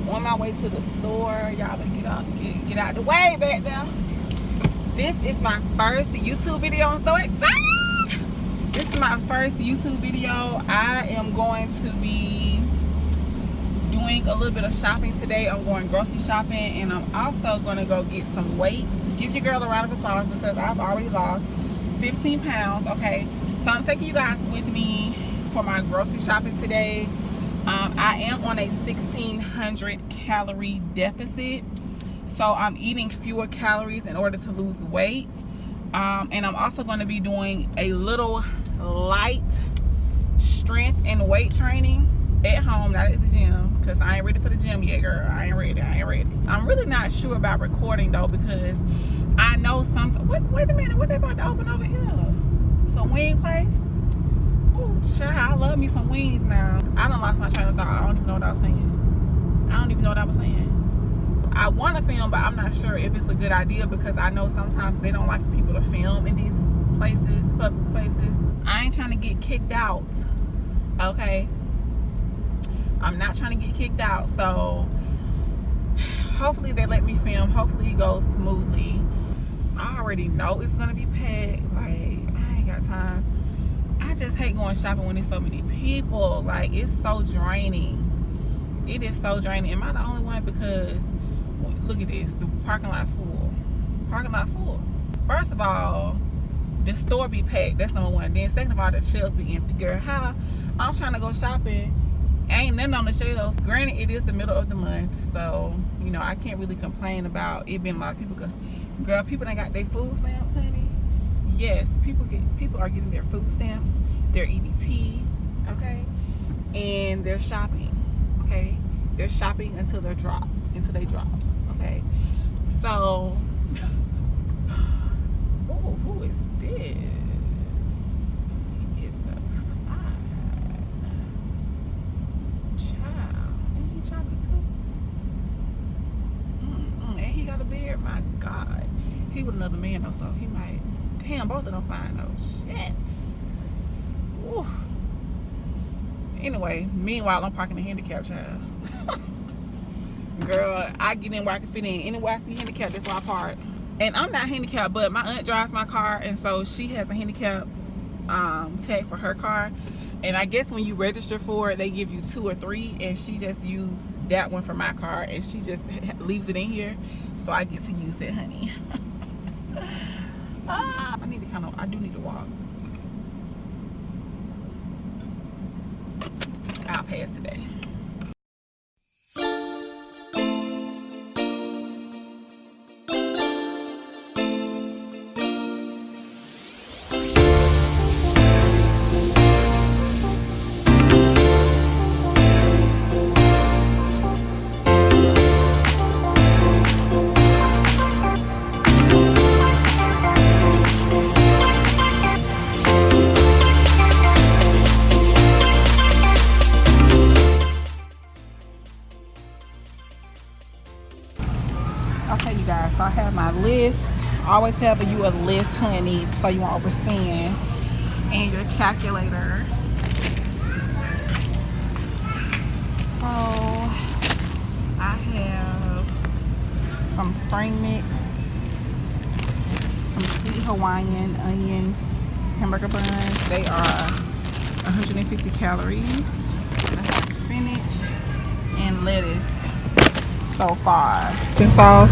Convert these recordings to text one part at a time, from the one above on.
on my way to the store. Y'all better get out the way back there. This is my first YouTube video. I'm so excited. This is my first YouTube video. I am going to be doing a little bit of shopping today. I'm going grocery shopping, and I'm also going to go get some weights. Give your girl a round of applause because I've already lost 15 pounds, okay? So I'm taking you guys with me for my grocery shopping today. I am on a 1,600 calorie deficit, so I'm eating fewer calories in order to lose weight. And I'm also going to be doing a little light strength and weight training at home, not at the gym, because I ain't ready for the gym yet, girl. I ain't ready. I'm really not sure about recording though, because I know some. Wait a minute, what they about to open over here? Some wing place? Ooh, child, I love me some wings now. I done lost my train of thought. I don't even know what I was saying. I want to film, but I'm not sure if it's a good idea, because I know sometimes they don't like for people to film in these places, public places. I ain't trying to get kicked out, okay? I'm not trying to get kicked out, so hopefully they let me film. Hopefully it goes smoothly. I already know it's gonna be packed. Like, I ain't got time. I just hate going shopping when there's so many people. Like, it's so draining. It is so draining. Am I the only one? Because look at this, the parking lot full. First of all, the store be packed. That's number one. Then second of all, the shelves be empty. Girl, how I'm trying to go shopping, ain't nothing on the shelves. Granted, it is the middle of the month, so you know I can't really complain about it being a lot of people, because girl, people done got their food stamps, honey. Yes, people are getting their food stamps, their EBT, okay, and they're shopping, okay. They're shopping until they drop, okay. So, oh, who is this? He is a fine child, and he choppy too. And he got a beard. My God, he with another man though, so he might. Damn, both of them fine though. Shit. Woo. Anyway, meanwhile, I'm parking a handicap child. Girl, I get in where I can fit in. Anywhere I see handicap, that's why I park. And I'm not handicapped, but my aunt drives my car, and so she has a handicap tag for her car. And I guess when you register for it, they give you 2 or 3, and she just used that one for my car, and she just leaves it in here, so I get to use it, honey. I do need to walk. I'll pass today. Okay, you guys, so I have my list. Always having you a list, honey, so you won't overspend. And your calculator. So I have some spring mix, some sweet Hawaiian onion hamburger buns. They are 150 calories. I have spinach and lettuce. So far, and sauce,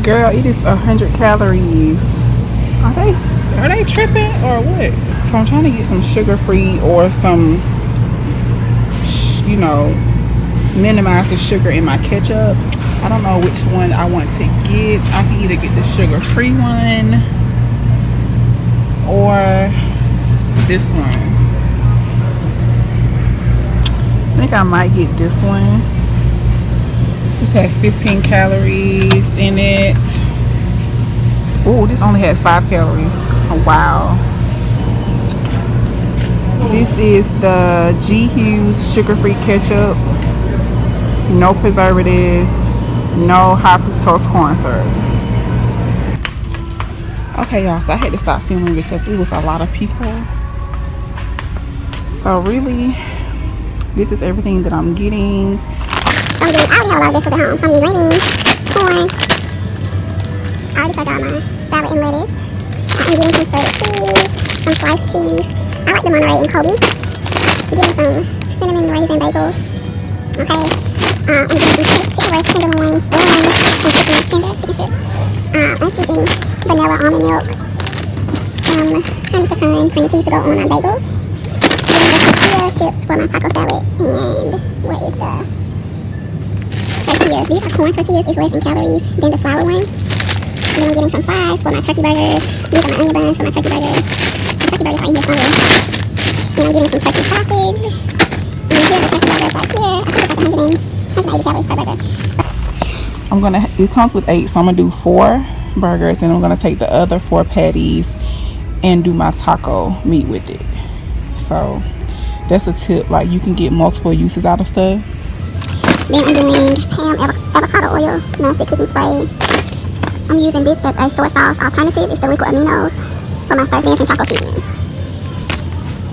girl, it is 100 calories. Are they tripping or what? So I'm trying to get some sugar-free or some, you know, minimize the sugar in my ketchup. I don't know which one I want to get. I can either get the sugar-free one or this one. I think I might get this one. This has 15 calories in it. Oh, this only has 5 calories. Oh, wow. This is the G Hughes sugar-free ketchup. No preservatives. No high fructose corn syrup. Okay, y'all, so I had to stop filming because it was a lot of people. So really, This is everything that I'm getting. I already have a lot of vegetables at home. So I'm getting green beans, corn. I already said y'all my salad and lettuce. I'm getting some shredded cheese, some sliced cheese. I like the Monterey and Kobe. Getting some cinnamon raisin bagels. Okay. I'm getting some chicken breast tenderloins and some tender chicken strips. I'm getting vanilla almond milk, some honey pecan cream cheese to go on my bagels. Tortilla chips for my taco salad. And what is the tortillas? These are corn tortillas. It's less in calories than the flour one. And then I'm getting some fries for my turkey burgers. These are my onion buns for my turkey burgers. Turkey burgers right here somewhere. And I'm getting some turkey sausage. And here's the turkey burgers right here. I think it's like 180 calories per burger. It comes with 8, so I'm gonna do 4 burgers, and I'm gonna take the other 4 patties and do my taco meat with it. So that's a tip. Like, you can get multiple uses out of stuff. Then I'm doing Pam avocado oil non-stick cooking spray. I'm using this as a soy sauce alternative. It's the liquid aminos for my stir dancing taco seasoning.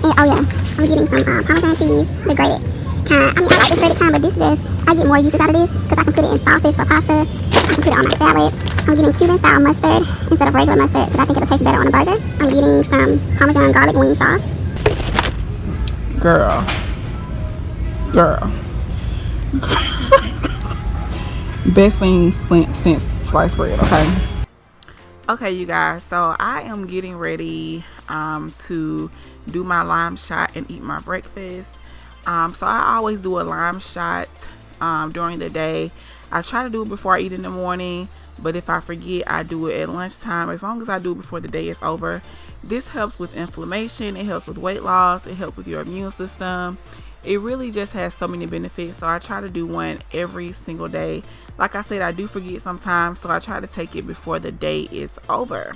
And oh yeah, I'm getting some Parmesan cheese, the grated kind. I mean, I like the shredded kind, but this just, I get more uses out of this because I can put it in sauces for pasta. I can put it on my salad. I'm getting Cuban style mustard instead of regular mustard because I think it'll taste better on a burger. I'm getting some Parmesan garlic wing sauce. Girl. Best thing since sliced bread. Okay, you guys, so I am getting ready to do my lime shot and eat my breakfast. So I always do a lime shot during the day. I try to do it before I eat in the morning, but if I forget, I do it at lunchtime. As long as I do it before the day is over. This helps with inflammation, it helps with weight loss, it helps with your immune system. It really just has so many benefits, so I try to do one every single day. Like I said, I do forget sometimes, so I try to take it before the day is over.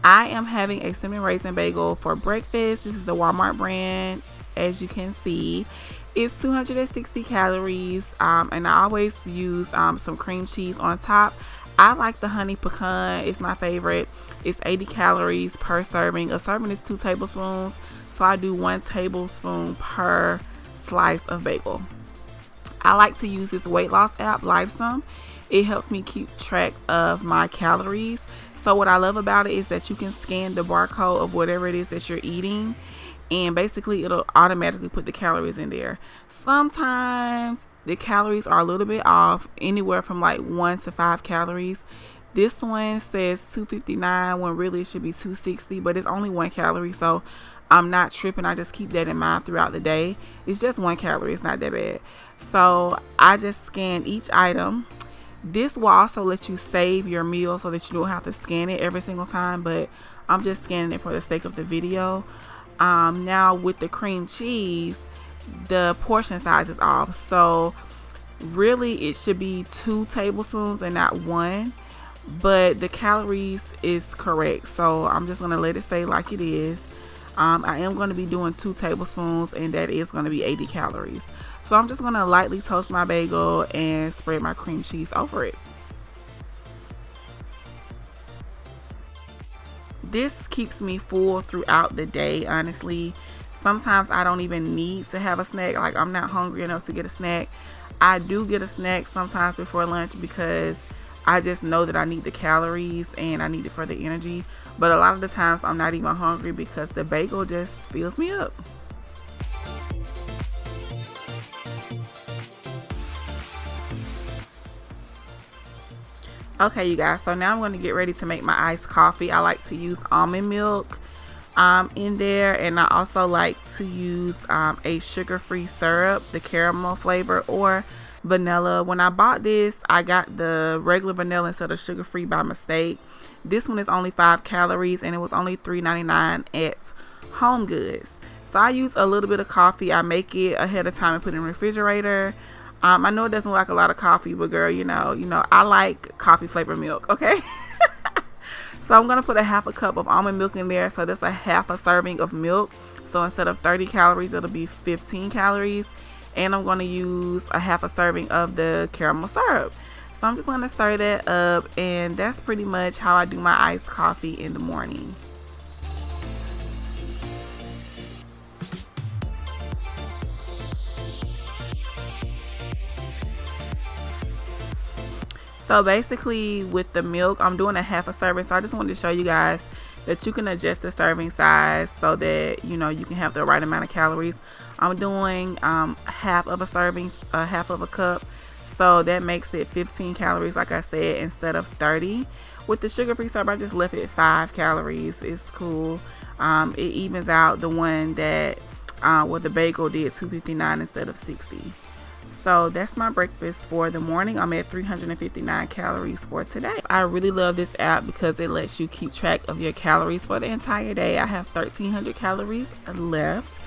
I am having a cinnamon raisin bagel for breakfast. This is the Walmart brand. As you can see, it's 260 calories, and I always use some cream cheese on top. I like the honey pecan. It's my favorite. It's 80 calories per serving. A serving is 2 tablespoons, so I do 1 tablespoon per slice of bagel. I like to use this weight loss app, Lifesum. It helps me keep track of my calories. So what I love about it is that you can scan the barcode of whatever it is that you're eating, and basically it'll automatically put the calories in there. Sometimes the calories are a little bit off, anywhere from like 1 to 5 calories. This one says 259 when really it should be 260, but it's only 1 calorie, so I'm not tripping. I just keep that in mind throughout the day. It's just 1 calorie, it's not that bad. So I just scan each item. This will also let you save your meal so that you don't have to scan it every single time, but I'm just scanning it for the sake of the video. Now with the cream cheese, the portion size is off, so really it should be 2 tablespoons and not 1, but the calories is correct, so I'm just gonna let it stay like it is. I am going to be doing 2 tablespoons, and that is going to be 80 calories. So I'm just going to lightly toast my bagel and spread my cream cheese over it. This keeps me full throughout the day, honestly. Sometimes I don't even need to have a snack. Like, I'm not hungry enough to get a snack. I do get a snack sometimes before lunch because I just know that I need the calories and I need it for the energy. But a lot of the times I'm not even hungry because the bagel just fills me up. Okay, you guys, so now I'm going to get ready to make my iced coffee. I like to use almond milk in there, and I also like to use a sugar-free syrup, the caramel flavor, or vanilla. When I bought this, I got the regular vanilla instead of sugar-free by mistake. This one is only 5 calories, and it was only $3.99 at Home Goods. So I use a little bit of coffee. I make it ahead of time and put it in the refrigerator. I know it doesn't look like a lot of coffee, but girl, you know, I like coffee flavored milk, okay? So I'm gonna put a half a cup of almond milk in there. So that's a half a serving of milk. So instead of 30 calories, it'll be 15 calories. And I'm gonna use a half a serving of the caramel syrup. So I'm just gonna stir that up, and that's pretty much how I do my iced coffee in the morning. So basically with the milk, I'm doing a half a serving. So I just wanted to show you guys that you can adjust the serving size so that you can have the right amount of calories. I'm doing half of a serving, half of a cup, so that makes it 15 calories, like I said, instead of 30. With the sugar-free syrup, I just left it 5 calories. It's cool. It evens out the one that the bagel did 259 instead of 60. So that's my breakfast for the morning. I'm at 359 calories for today. I really love this app because it lets you keep track of your calories for the entire day. I have 1,300 calories left.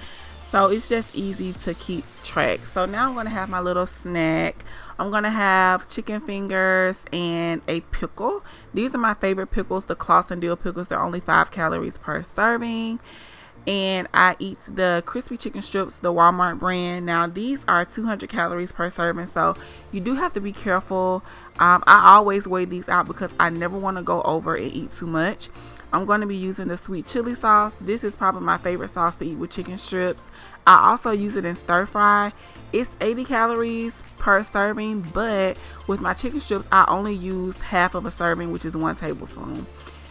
So it's just easy to keep track. So now I'm going to have my little snack. I'm going to have chicken fingers and a pickle. These are my favorite pickles, the Claus and Dill pickles. They're only 5 calories per serving. And I eat the crispy chicken strips, the Walmart brand. Now these are 200 calories per serving, so you do have to be careful. I always weigh these out because I never want to go over and eat too much. I'm going to be using the sweet chili sauce. This is probably my favorite sauce to eat with chicken strips. I also use it in stir fry. It's 80 calories per serving, but with my chicken strips, I only use half of a serving, which is 1 tablespoon.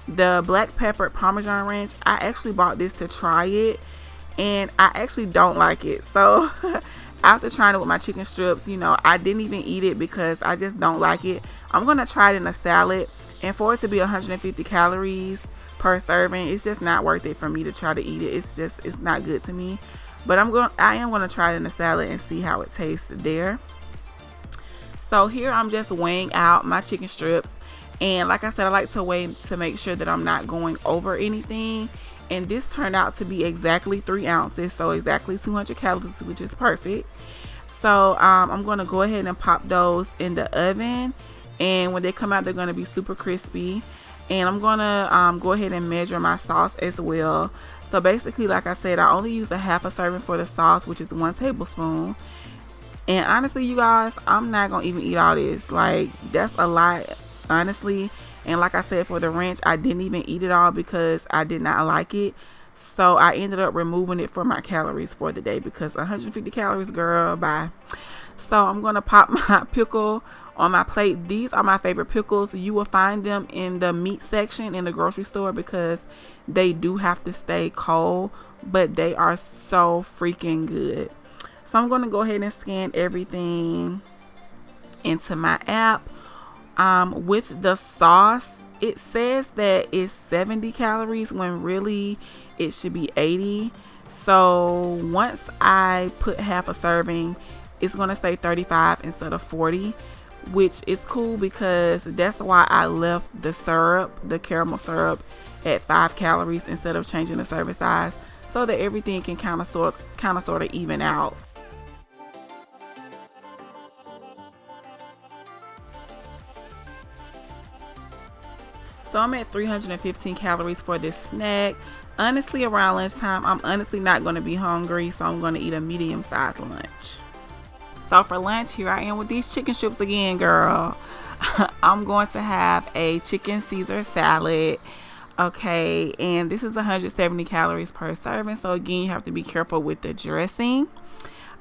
The black pepper Parmesan ranch, I actually bought this to try it, and I actually don't like it. So after trying it with my chicken strips, I didn't even eat it because I just don't like it. I'm going to try it in a salad, and for it to be 150 calories per serving, it's just not worth it for me to try to eat it. It's not good to me. But I am going to try it in a salad and see how it tastes there. So here I'm just weighing out my chicken strips. And like I said, I like to weigh to make sure that I'm not going over anything. And this turned out to be exactly 3 ounces. So exactly 200 calories, which is perfect. So I'm going to go ahead and pop those in the oven. And when they come out, they're going to be super crispy. And I'm going to go ahead and measure my sauce as well. So basically, like I said, I only use a half a serving for the sauce, which is 1 tablespoon. And honestly, you guys, I'm not going to even eat all this. Like, that's a lot, honestly. And like I said, for the ranch, I didn't even eat it all because I did not like it. So I ended up removing it for my calories for the day because 150 calories, girl, bye. So I'm going to pop my pickle on my plate. These are my favorite pickles. You will find them in the meat section in the grocery store because they do have to stay cold, but they are so freaking good. So I'm going to go ahead and scan everything into my app. With the sauce, it says that it's 70 calories when really it should be 80. So once I put half a serving, it's going to say 35 instead of 40, which is cool because that's why I left the syrup, the caramel syrup, at 5 calories instead of changing the serving size, so that everything can kind of sort of even out. So I'm at 315 calories for this snack. Honestly, around lunchtime, I'm honestly not going to be hungry, so I'm going to eat a medium-sized lunch. So for lunch, here I am with these chicken strips again, girl. I'm going to have a chicken Caesar salad. Okay, and this is 170 calories per serving. So again, you have to be careful with the dressing.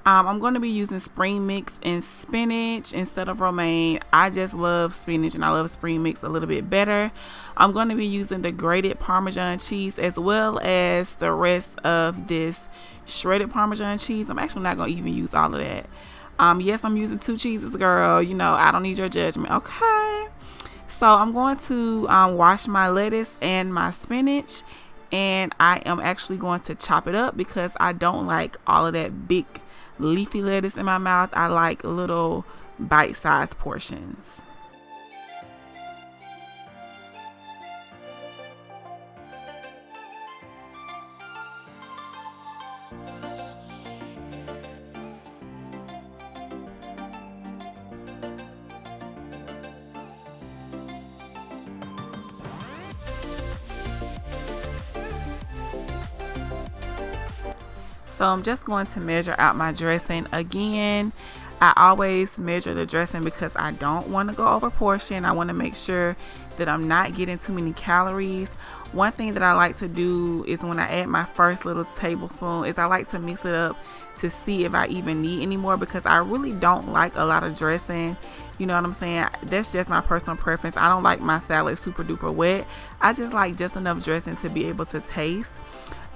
I'm going to be using spring mix and spinach instead of romaine. I just love spinach and I love spring mix a little bit better. I'm going to be using the grated Parmesan cheese as well as the rest of this shredded Parmesan cheese. I'm actually not going to even use all of that. Yes, I'm using 2 cheeses, girl. I don't need your judgment. Okay. So I'm going to wash my lettuce and my spinach, and I am actually going to chop it up because I don't like all of that big leafy lettuce in my mouth. I like little bite-sized portions. So I'm just going to measure out my dressing. Again, I always measure the dressing because I don't want to go over portion. I want to make sure that I'm not getting too many calories. One thing that I like to do is when I add my first little tablespoon is I like to mix it up to see if I even need any more because I really don't like a lot of dressing. You know what I'm saying? That's just my personal preference. I don't like my salad super duper wet. I just like just enough dressing to be able to taste.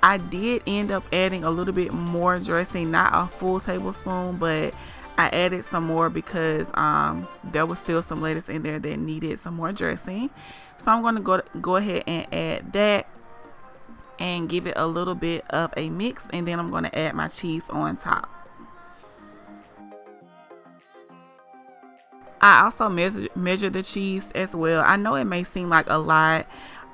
I did end up adding a little bit more dressing, not a full tablespoon, but I added some more because there was still some lettuce in there that needed some more dressing. So I'm going to go ahead and add that and give it a little bit of a mix, and then I'm going to add my cheese on top. I also measure the cheese as well. I know it may seem like a lot.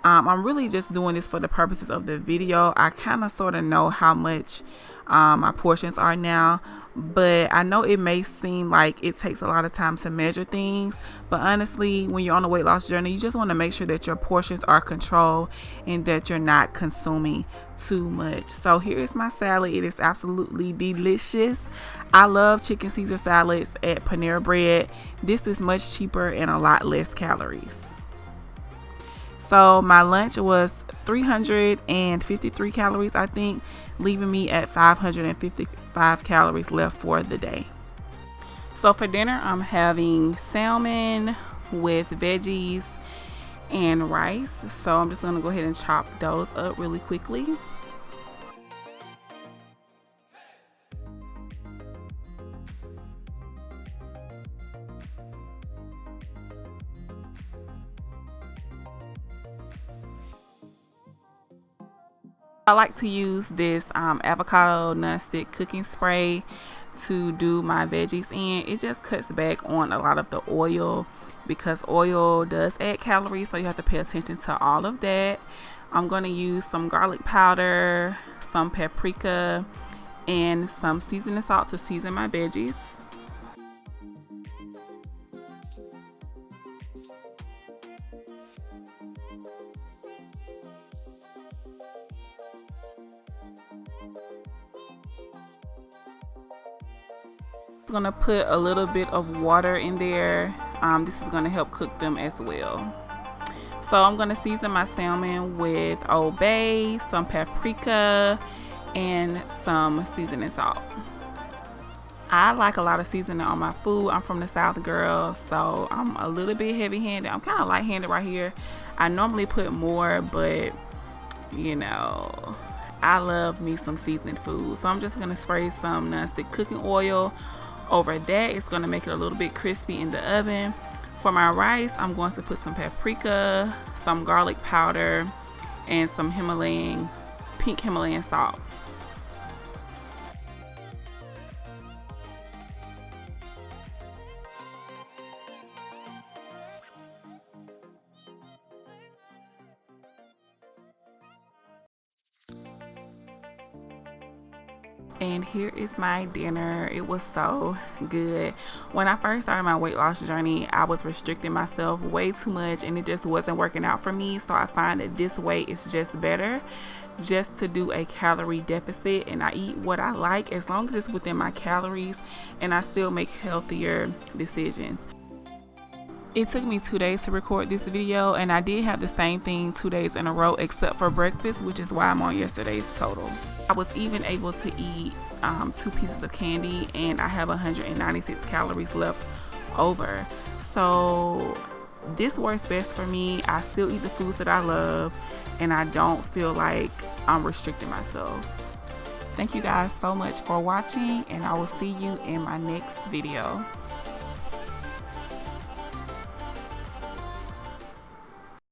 I'm really just doing this for the purposes of the video. I kind of sort of know how much my portions are now, but I know it may seem like it takes a lot of time to measure things, but honestly, when you're on a weight loss journey, you just want to make sure that your portions are controlled and that you're not consuming too much. So here is my salad. It is absolutely delicious. I love chicken Caesar salads at Panera Bread. This is much cheaper and a lot less calories. So my lunch was 353 calories, I think, leaving me at 555 calories left for the day. So for dinner, I'm having salmon with veggies and rice. So I'm just going to go ahead and chop those up really quickly. I like to use this avocado non-stick cooking spray to do my veggies in. It just cuts back on a lot of the oil because oil does add calories, so you have to pay attention to all of that. I'm going to use some garlic powder, some paprika, and some seasoning salt to season my veggies. Going to put a little bit of water in there. This is going to help cook them as well. So I'm going to season my salmon with Old Bay, some paprika, and some seasoning salt. I like a lot of seasoning on my food. I'm from the South, girl, so I'm a little bit heavy-handed. I'm kind of light-handed right here. I normally put more, but you know, I love me some seasoned food. So I'm just going to spray some non-stick cooking oil over that. It's going to make it a little bit crispy in the oven. For my rice, I'm going to put some paprika, some garlic powder, and some pink Himalayan salt. And here is my dinner. It was so good. When I first started my weight loss journey, I was restricting myself way too much and it just wasn't working out for me. So I find that this way is just better, just to do a calorie deficit, and I eat what I like as long as it's within my calories and I still make healthier decisions. It took me 2 days to record this video, and I did have the same thing 2 days in a row except for breakfast, which is why I'm on yesterday's total. I was even able to eat 2 pieces of candy, and I have 196 calories left over. So this works best for me. I still eat the foods that I love, and I don't feel like I'm restricting myself. Thank you guys so much for watching, and I will see you in my next video.